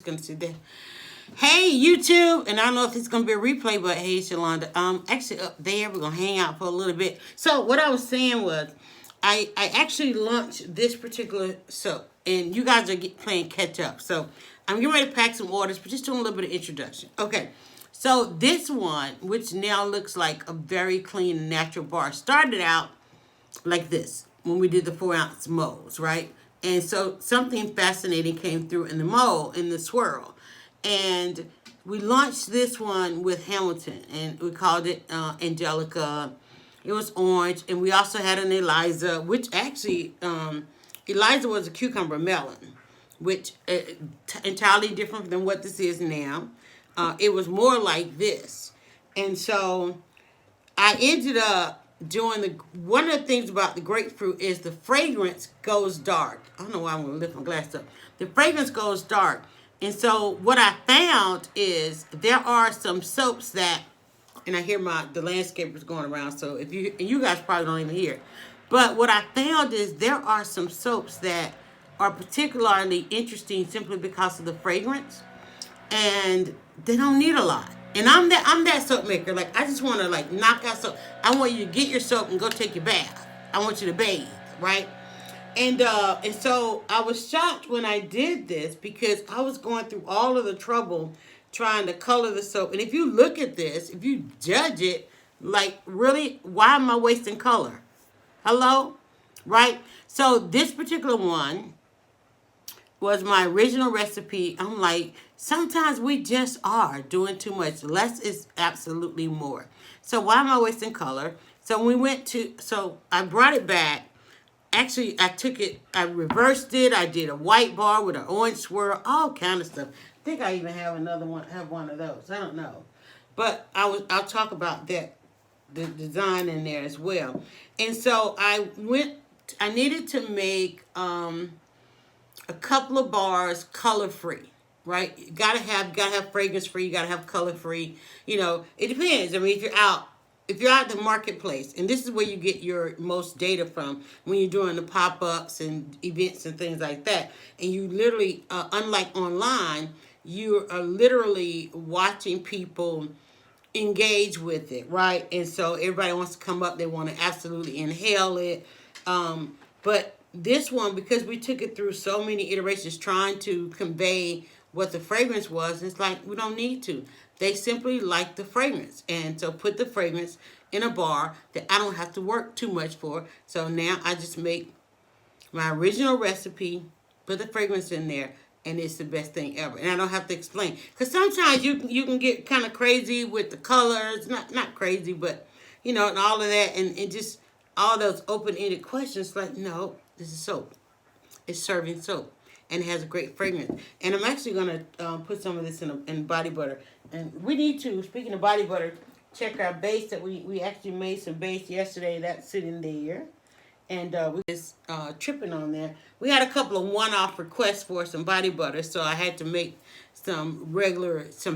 gonna sit there. Hey YouTube, and I don't know if it's gonna be a replay, but hey Shalonda, actually up there we're gonna hang out for a little bit. So what I was saying was, I actually launched this particular soap, and you guys are playing catch up. So I'm getting ready to pack some orders, but just doing a little bit of introduction. Okay, so this one, which now looks like a very clean natural bar, started out like this when we did the 4-ounce molds, right? And so something fascinating came through in the mold, in the swirl. And we launched this one with Hamilton, and we called it Angelica. It was orange, and we also had an Eliza, which actually, Eliza was a cucumber melon, which entirely different than what this is now. It was more like this. And so I ended up doing one of the things about the grapefruit is the fragrance goes dark. I don't know why I'm going to lift my glass up. The fragrance goes dark. And so what I found is there are some soaps that, and I hear the landscapers going around, so if you guys probably don't even hear it. But what I found is there are some soaps that are particularly interesting simply because of the fragrance, and they don't need a lot. And I'm that soap maker. Like, I just want to like knock out soap. I want you to get your soap and go take your bath. I want you to bathe, right? And so I was shocked when I did this because I was going through all of the trouble trying to color the soap. And if you look at this, if you judge it, like, really, why am I wasting color? Hello? Right? So this particular one was my original recipe. I'm like, sometimes we just are doing too much. Less is absolutely more. So why am I wasting color? So I brought it back. Actually, I reversed it. I did a white bar with an orange swirl, all kind of stuff. I think I even have one of those. I don't know. But I'll talk about that, the design in there as well. And so I needed to make a couple of bars color free, right? You gotta have fragrance free, you gotta have color free. You know, it depends. I mean, if you're out in the marketplace, and this is where you get your most data from when you're doing the pop-ups and events and things like that, and you literally, unlike online, you are literally watching people engage with it, right? And so everybody wants to come up, they want to absolutely inhale it. But this one, because we took it through so many iterations trying to convey what the fragrance was, it's like we don't need to. They simply like the fragrance. And so put the fragrance in a bar that I don't have to work too much for. So now I just make my original recipe, put the fragrance in there, and it's the best thing ever. And I don't have to explain. Because sometimes you can get kind of crazy with the colors. Not crazy, but, you know, and all of that. And just all those open-ended questions like, no, this is soap. It's serving soap. And it has a great fragrance. And I'm actually going to put some of this in body butter. And we need to, speaking of body butter, check our base that we actually made some base yesterday. That's sitting there. And we just tripping on there. We had a couple of one-off requests for some body butter, so I had to make some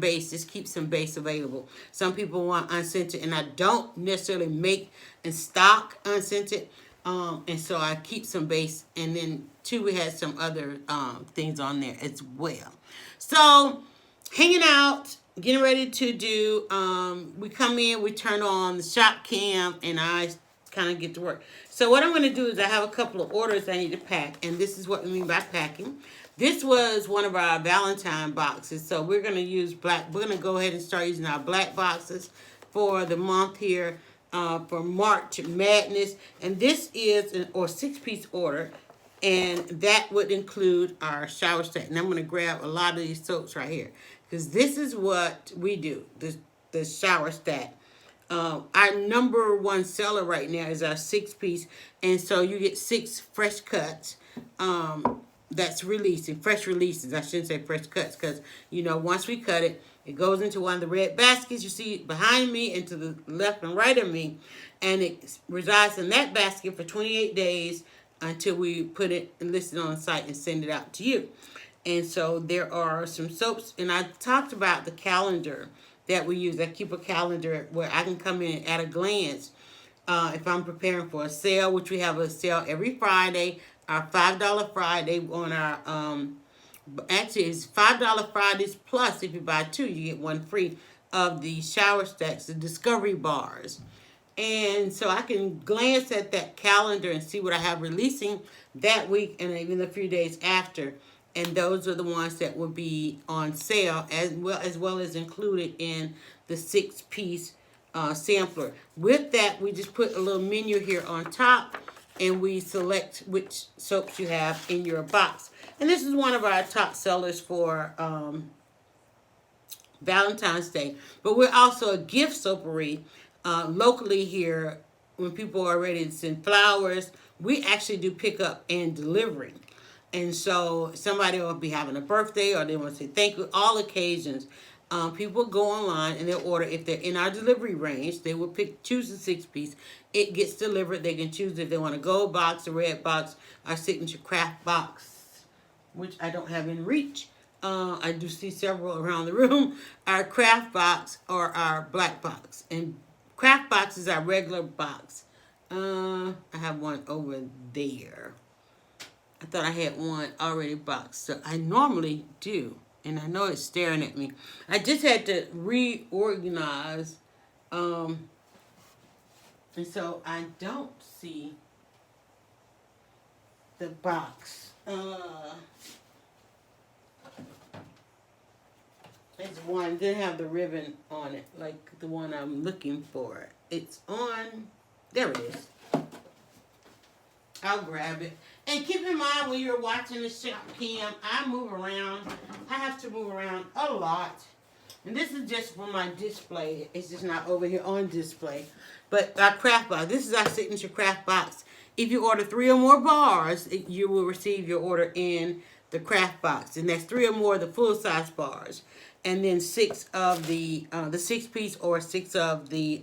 base, just keep some base available. Some people want unscented, and I don't necessarily make and stock unscented. And so I keep some base, and then too we had some other things on there as well. So hanging out, getting ready to do, we come in, we turn on the shop cam, and I kind of get to work. So what I'm going to do is I have a couple of orders I need to pack, and this is what we mean by packing. This was one of our Valentine boxes, so we're going to use black. We're going to go ahead and start using our black boxes for the month here. For March Madness, and this is an 6-piece order, and that would include our shower set. And I'm going to grab a lot of these soaps right here because this is what we do, the shower stack. Our number one seller right now is our 6-piece, and so you get 6 fresh cuts. That's releasing, fresh releases. I shouldn't say fresh cuts because, you know, once we cut it, it goes into one of the red baskets you see behind me and to the left and right of me, and it resides in that basket for 28 days until we put it and list it on the site and send it out to you. And so there are some soaps, and I talked about the calendar that we use. I keep a calendar where I can come in at a glance if I'm preparing for a sale, which we have a sale every Friday, our $5 Friday on our Actually, it's $5 Fridays plus if you buy two, you get one free of the shower stacks, the Discovery bars. And so I can glance at that calendar and see what I have releasing that week and even a few days after. And those are the ones that will be on sale as well as included in the 6-piece sampler. With that, we just put a little menu here on top and we select which soaps you have in your box. And this is one of our top sellers for Valentine's Day. But we're also a gift soapery locally here. When people are ready to send flowers, we actually do pickup and delivery. And so somebody will be having a birthday or they want to say thank you. All occasions, people go online and they'll order. If they're in our delivery range, they will choose the 6-piece. It gets delivered. They can choose if they want a gold box, a red box, our signature craft box, which I don't have in reach. I do see several around the room. Our craft box or our black box. And craft box is our regular box. I have one over there. I thought I had one already boxed. So I normally do. And I know it's staring at me. I just had to reorganize. And so I don't see the box. It's one, didn't have the ribbon on it, like the one I'm looking for. It's on, there it is. I'll grab it. And keep in mind when you're watching the shop cam, I move around. I have to move around a lot. And this is just for my display. It's just not over here on display. But our craft box, this is our signature craft box. If you order 3 or more bars, you will receive your order in the craft box. And that's 3 or more of the full-size bars. And then 6 of the 6-piece or 6 of the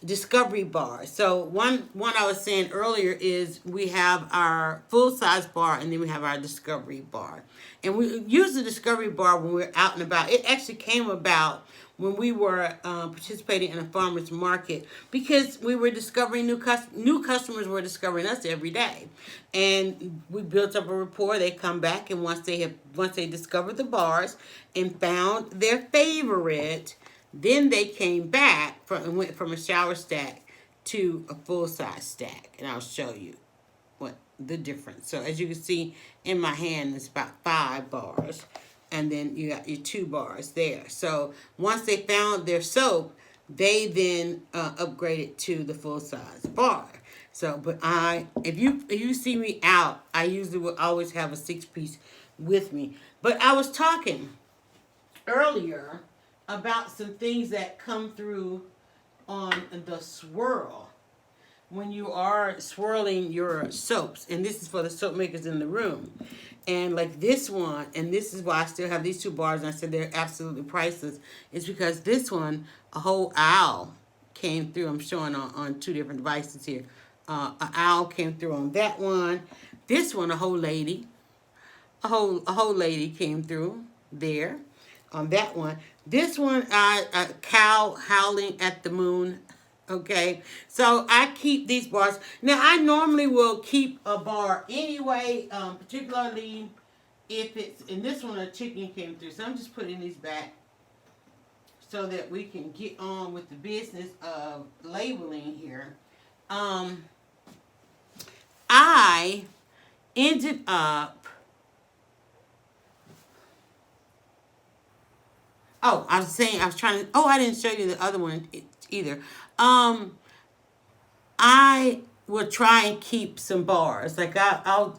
Discovery bar. So one I was saying earlier is we have our full-size bar and then we have our Discovery bar. And we use the Discovery bar when we're out and about. It actually came about when we were participating in a farmer's market because we were discovering new customers were discovering us every day. And we built up a rapport. They come back and once they discovered the bars and found their favorite, then they came back and went from a shower stack to a full-size stack. And I'll show you what the difference. So as you can see in my hand, it's about 5 bars. And then you got your 2 bars there. So once they found their soap, they then upgraded to the full-size bar. So, but if you see me out, I usually will always have a 6-piece with me. But I was talking earlier about some things that come through on the swirl when you are swirling your soaps. And this is for the soap makers in the room. And like this one, and this is why I still have these 2 bars, and I said they're absolutely priceless, is because this one, a whole owl came through. I'm showing on 2 different devices here. An owl came through on that one. This one, a whole lady came through there on that one. This one, a cow howling at the moon. Okay, so I keep these bars. Now, I normally will keep a bar anyway, particularly if it's, in this one, a chicken came through. So I'm just putting these back so that we can get on with the business of labeling here. I ended up, I didn't show you the other one either. I will try and keep some bars. Like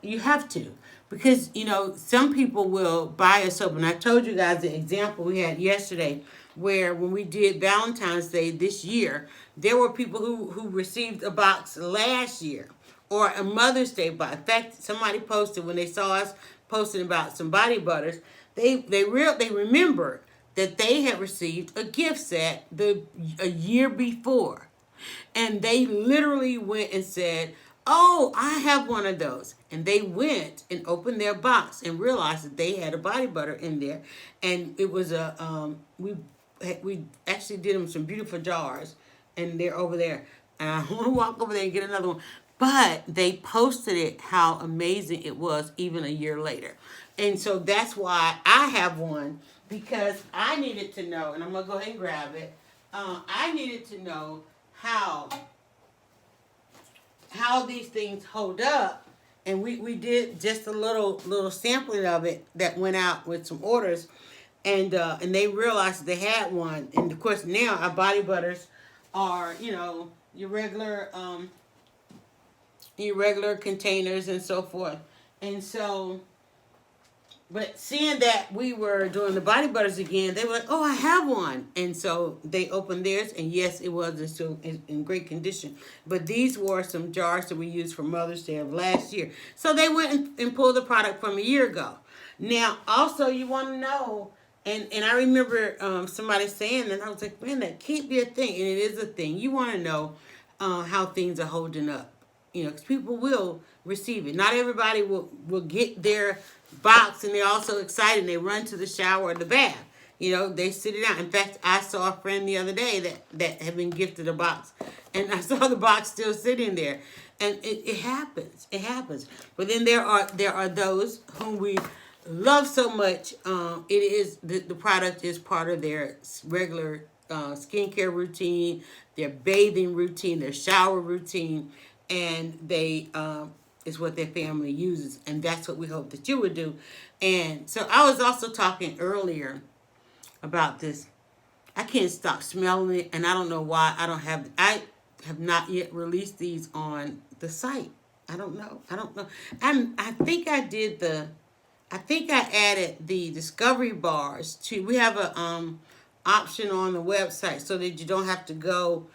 you have to, because some people will buy a soap, and I told you guys the example we had yesterday, where when we did Valentine's Day this year, there were people who received a box last year or a Mother's Day box. In fact, somebody posted when they saw us posting about some body butters, they remembered that they had received a gift set a year before. And they literally went and said, oh, I have one of those. And they went and opened their box and realized that they had a body butter in there. And it was we actually did them some beautiful jars. And they're over there. And I want to walk over there and get another one. but they posted it how amazing it was even a year later. And so that's why I have one, because I needed to know, and I'm going to go ahead and grab it. I needed to know how these things hold up, and we did just a little sampling of it that went out with some orders, and they realized they had one, and of course now our body butters are, you know, your regular containers and so forth. And so, but seeing that we were doing the body butters again, they were like, "Oh, I have one," and so they opened theirs, and yes, it was still in great condition. But these were some jars that we used for Mother's Day of last year, so they went and pulled the product from a year ago. Now, also, you want to know, and I remember somebody saying that, I was like, "Man, that can't be a thing," and it is a thing. You want to know how things are holding up, you know, because people will receive it. Not everybody will get their box and they're also excited and they run to the shower or the bath. You know, they sit it out. In fact, I saw a friend the other day that had been gifted a box, and I saw the box still sitting there. And it happens. It happens. But then there are those whom we love so much. It is the product is part of their regular skincare routine, their bathing routine, their shower routine, and they is what their family uses, and that's what we hope that you would do. And so I was also talking earlier about this. I can't stop smelling it, and I don't know why. I have not yet released these on the site. I don't know. I think I did I think I added the discovery bars to. We have a option on the website so that you don't have to go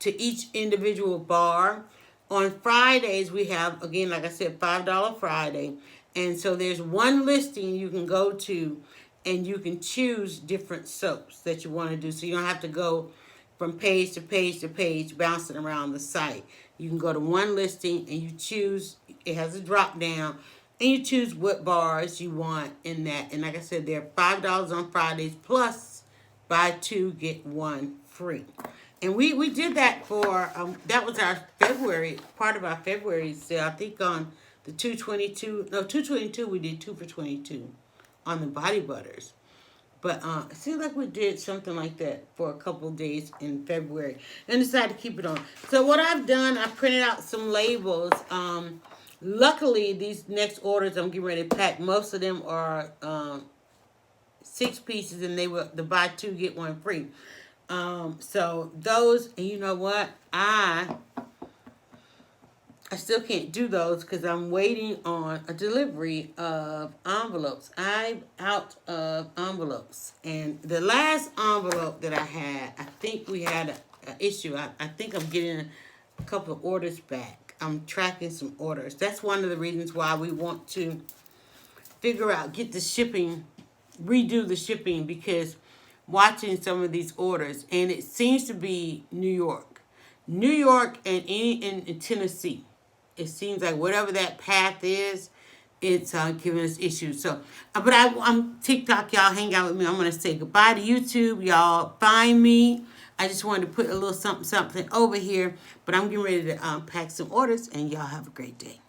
to each individual bar. On Fridays, we have, again, like I said, $5 Friday. And so there's one listing you can go to, and you can choose different soaps that you want to do. So you don't have to go from page to page to page, bouncing around the site. You can go to one listing, and you choose, it has a drop down, and you choose what bars you want in that. And like I said, they're $5 on Fridays, plus buy two, get one free. And we did that for, that was our February, part of our February sale. I think on the 222, we did 2 for $22 on the body butters. But it seems like we did something like that for a couple of days in February and decided to keep it on. So what I've done, I printed out some labels. Luckily, these next orders I'm getting ready to pack, most of them are 6 pieces, and they were the buy two, get one free. So those, and you know what, I still can't do those because I'm waiting on a delivery of envelopes. I'm out of envelopes, and the last envelope that I had, I think we had an issue. I think I'm getting a couple of orders back. I'm tracking some orders. That's one of the reasons why we want to figure out, get the shipping, redo the shipping, because watching some of these orders, and it seems to be New York, and in Tennessee. It seems like whatever that path is, it's giving us issues. So, but I'm TikTok. Y'all hang out with me. I'm gonna say goodbye to YouTube. Y'all find me. I just wanted to put a little something over here, but I'm getting ready to pack some orders, and y'all have a great day.